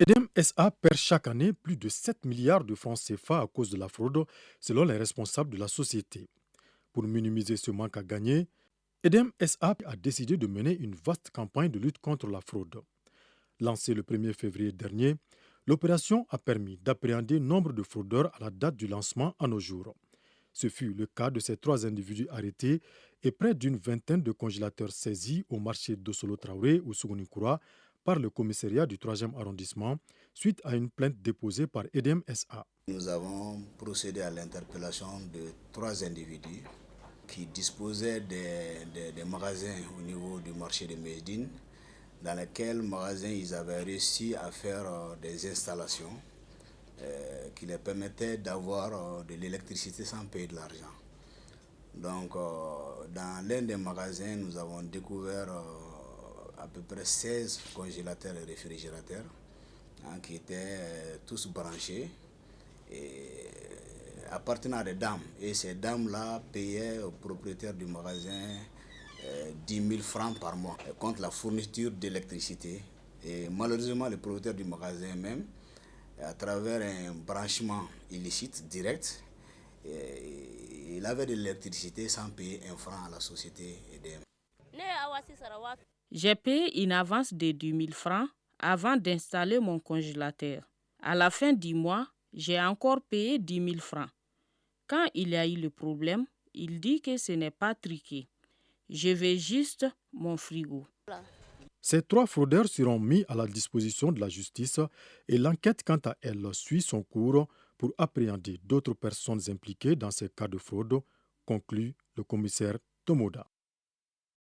EDEM SA perd chaque année plus de 7 milliards de francs CFA à cause de la fraude, selon les responsables de la société. Pour minimiser ce manque à gagner, EDEM SA a décidé de mener une vaste campagne de lutte contre la fraude. Lancée le 1er février dernier, l'opération a permis d'appréhender nombre de fraudeurs à la date du lancement à nos jours. Ce fut le cas de ces 3 individus arrêtés et près d'une vingtaine de congélateurs saisis au marché d'Ossolo Traoré ou Sougounikoura par le commissariat du 3e arrondissement suite à une plainte déposée par EDEM SA. Nous avons procédé à l'interpellation de 3 individus qui disposaient des magasins au niveau du marché de Médine, dans lesquels magasins ils avaient réussi à faire des installations qui les permettaient d'avoir de l'électricité sans payer de l'argent. Donc, dans l'un des magasins, nous avons découvert à peu près 16 congélateurs et réfrigérateurs qui étaient tous branchés et appartenant à des dames. Et ces dames-là payaient au propriétaire du magasin 10 000 francs par mois contre la fourniture d'électricité. Et malheureusement, le propriétaire du magasin même, à travers un branchement illicite direct, il avait de l'électricité sans payer un franc à la société EDEM. J'ai payé une avance de 10 000 francs avant d'installer mon congélateur. À la fin du mois, j'ai encore payé 10 000 francs. Quand il y a eu le problème, il dit que ce n'est pas triqué. Je veux juste mon frigo. Ces 3 fraudeurs seront mis à la disposition de la justice et l'enquête, quant à elle, suit son cours pour appréhender d'autres personnes impliquées dans ces cas de fraude, conclut le commissaire Tomoda.